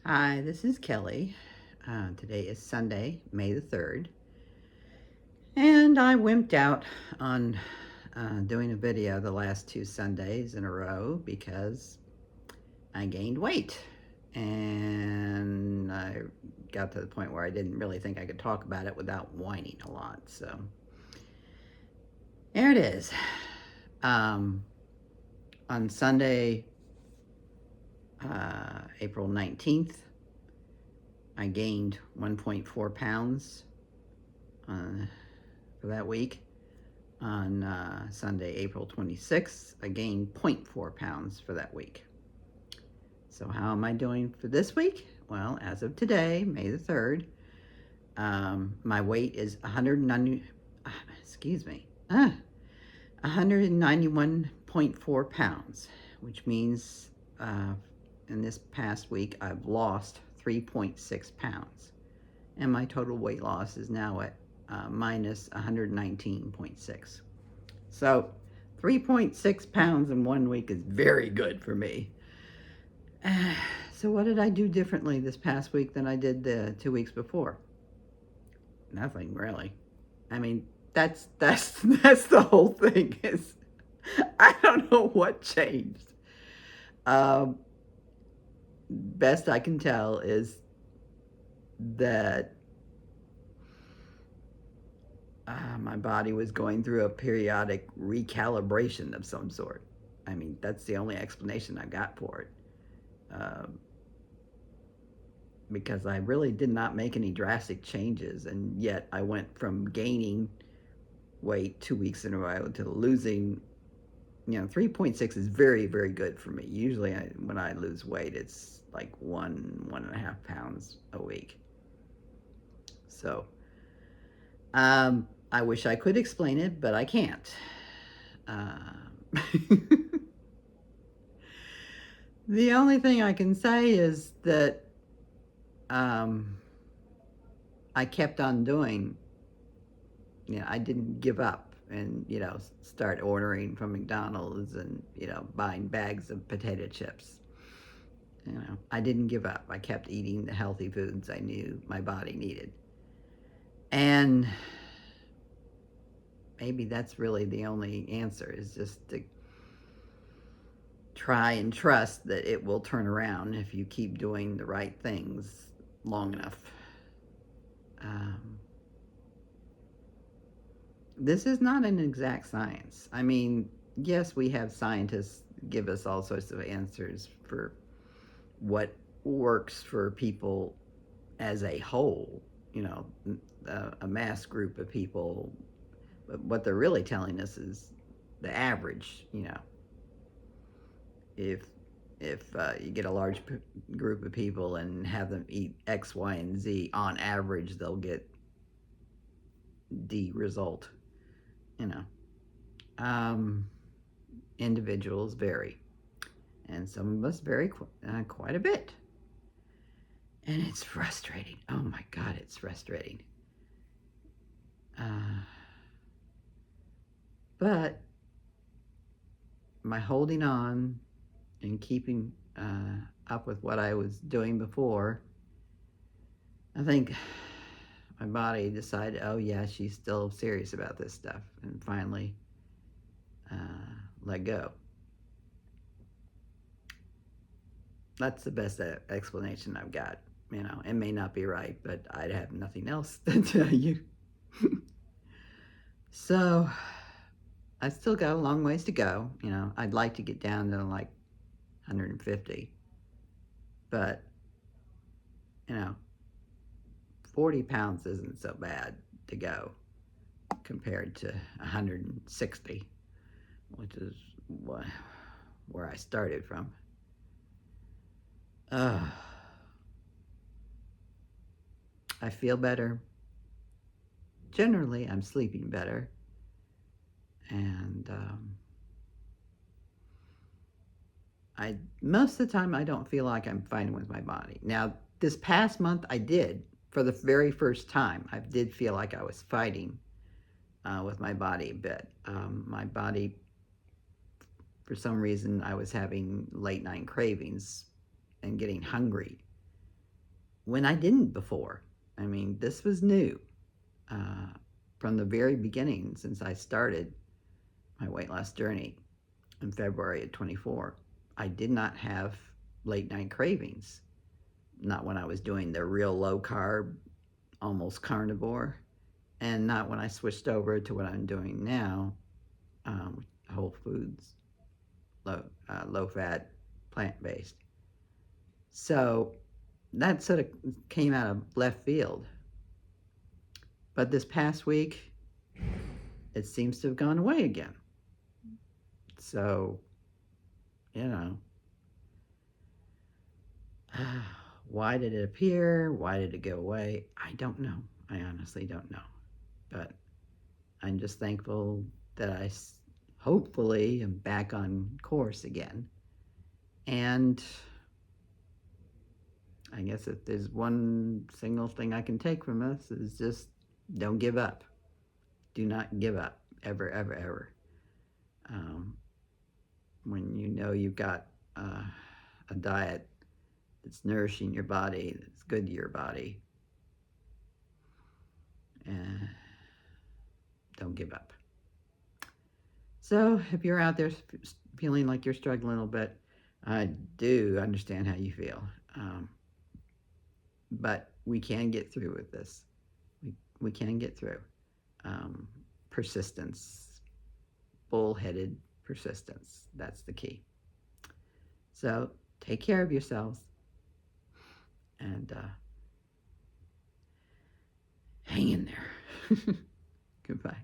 Hi, this is Kelly. Today is Sunday, May the 3rd, and I wimped out on doing a video the last two Sundays in a row because I gained weight. And I got to the point where I didn't really think I could talk about it without whining a lot. So there it is. On Sunday, April 19th, I gained 1.4 pounds for that week. On Sunday, April 26th, I gained 0.4 pounds for that week. So how am I doing for this week? Well, as of today, May the 3rd, my weight is 191.4 pounds, which means in this past week, I've lost 3.6 pounds. And my total weight loss is now at minus 119.6. So 3.6 pounds in 1 week is very good for me. So what did I do differently this past week than I did the 2 weeks before? Nothing really. I mean, that's the whole thing. Is I don't know what changed. Best I can tell is that my body was going through a periodic recalibration of some sort. I mean, that's the only explanation I got for it. Because I really did not make any drastic changes, and yet I went from gaining weight 2 weeks in a row to losing. 3.6 is very, very good for me. Usually, when I lose weight, it's like 1.5 pounds a week. So, I wish I could explain it, but I can't. The only thing I can say is that I kept on doing. I didn't give up and start ordering from McDonald's and buying bags of potato chips. I didn't give up. I kept eating the healthy foods I knew my body needed. And maybe that's really the only answer, is just to try and trust that it will turn around if you keep doing the right things long enough. This is not an exact science. I mean, yes, we have scientists give us all sorts of answers for what works for people as a whole, a mass group of people. But what they're really telling us is the average. If you get a large group of people and have them eat X, Y, and Z, on average, they'll get D result. Individuals vary, and some of us vary quite a bit. And it's frustrating. Oh my God, it's frustrating. But my holding on and keeping up with what I was doing before, I think my body decided, oh yeah, she's still serious about this stuff, and finally let go. That's the best explanation I've got. It may not be right, but I'd have nothing else to tell you. So I still got a long ways to go. I'd like to get down to like 150, but 40 pounds isn't so bad to go compared to 160, which is where I started from. I feel better. Generally, I'm sleeping better. And most of the time, I don't feel like I'm fighting with my body. Now, this past month, I did. For the very first time, I did feel like I was fighting with my body a bit. My body, for some reason, I was having late night cravings and getting hungry. when I didn't before. I mean, this was new from the very beginning since I started my weight loss journey in February of 24. I did not have late night cravings, not when I was doing the real low carb, almost carnivore, and not when I switched over to what I'm doing now, whole foods, low fat, plant based. So that sort of came out of left field. But this past week, it seems to have gone away again. So, you know, why did it appear? Why did it go away? I don't know. I honestly don't know. But I'm just thankful that I hopefully am back on course again. And I guess if there's one single thing I can take from this is just don't give up. Do not give up, ever, ever, ever. When you know you've got a diet that's nourishing your body, that's good to your body, don't give up. So if you're out there feeling like you're struggling a little bit, I do understand how you feel. But we can get through with this. We can get through. Persistence, bullheaded persistence. That's the key. So take care of yourselves and hang in there. Goodbye.